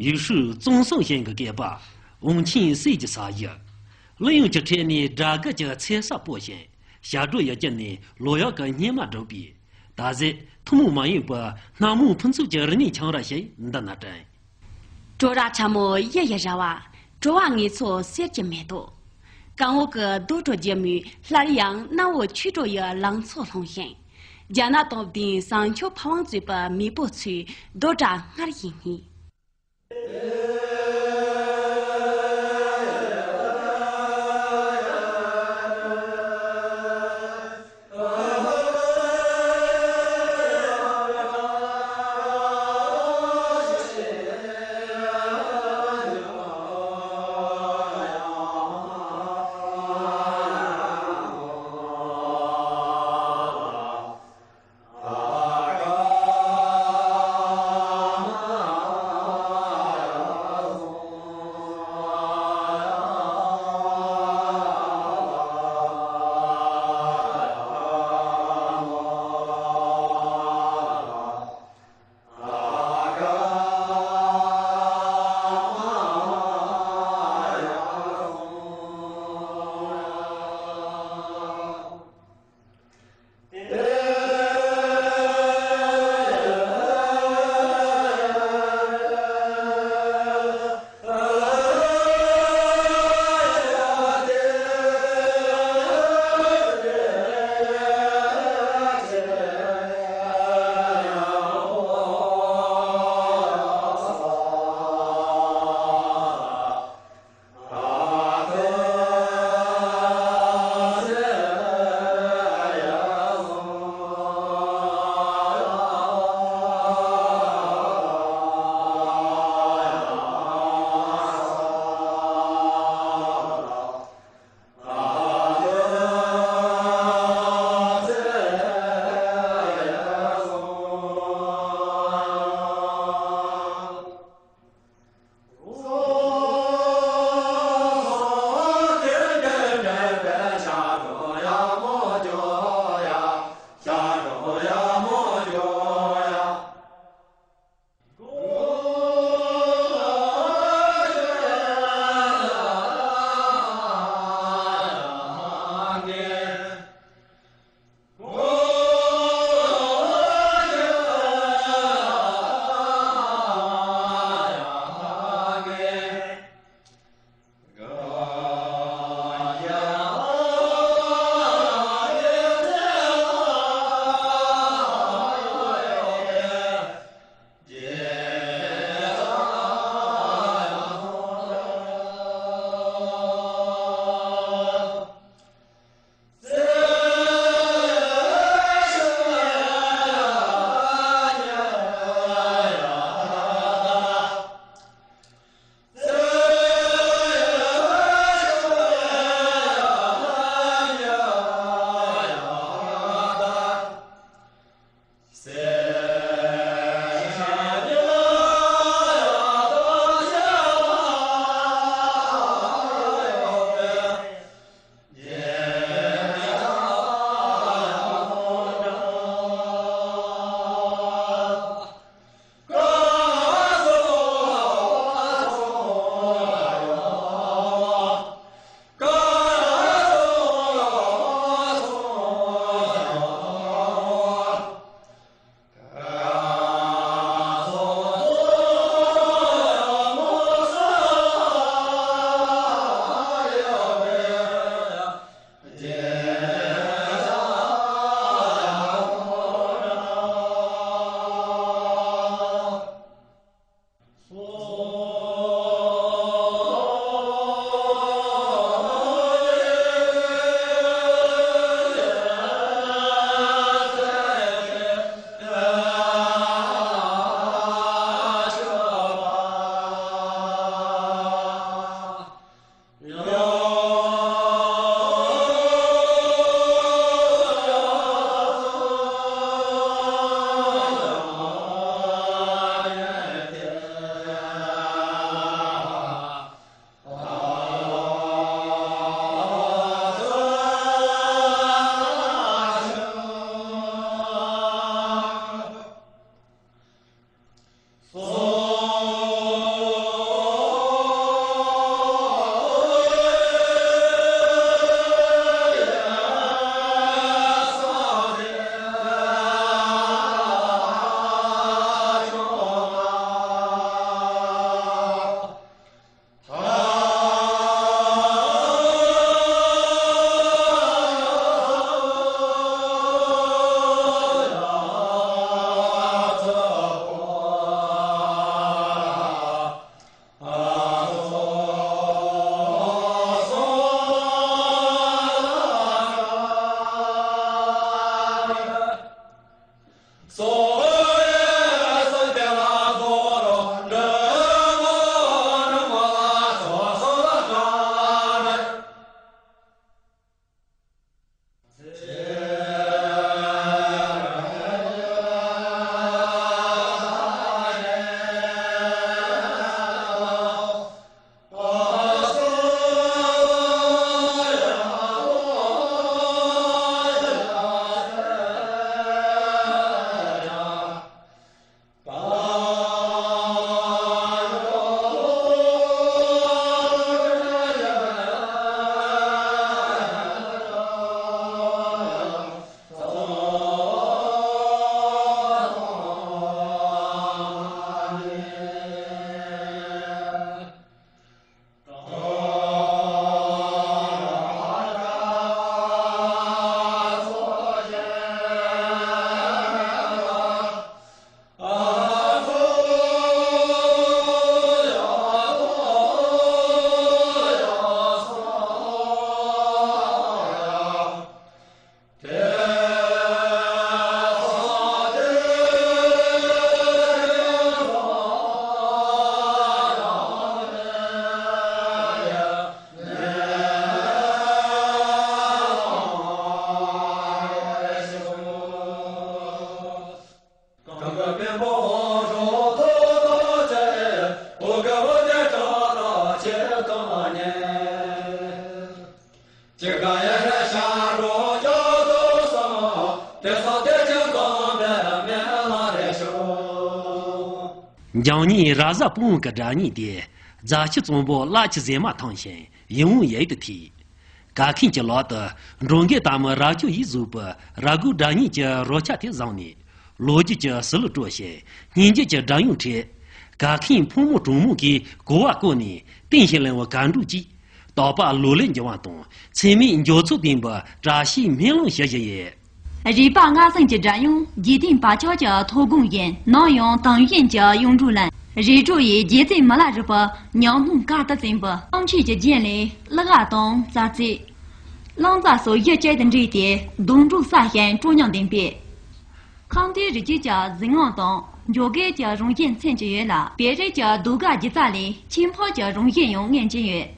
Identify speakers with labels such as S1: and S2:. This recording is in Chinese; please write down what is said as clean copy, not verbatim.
S1: 有时总送些个给吧，温情谁就啥样。利用这天呢，这个叫彩色保险，下周要见呢，老要个年嘛周边，但是他们没有把那么喷出这人强了些，那那真。
S2: 做啥他们也热哇，做完你做些节目多，刚我个多做节目，那样那我去做也浪错风险，加那到底上就跑往嘴巴弥补去，多长俺的意义。
S1: 将你拉萨不个扎你的，扎起总部拉起人马汤线，因为也的提。噶看见老的，容给他们拉就一走吧，拉够扎你家罗家的让你，逻辑家死了多些，人家家张用车，噶看父母中母给国外过年，定下来我赶住机，到把罗人家往东，前面要出定吧，扎西面龙些些也。
S3: 日把外省的战用，一定把家家托供烟，囊用当烟家用住了。日主也现在没了日不，娘弄嘎的真不，当去就见来，那个当咋子？啷咋说一阶段这一点，东主撒线中央定别。康的日记家人行当，就给家用烟参节约了，别人家都嘎的咋哩，前跑家用烟用眼节约。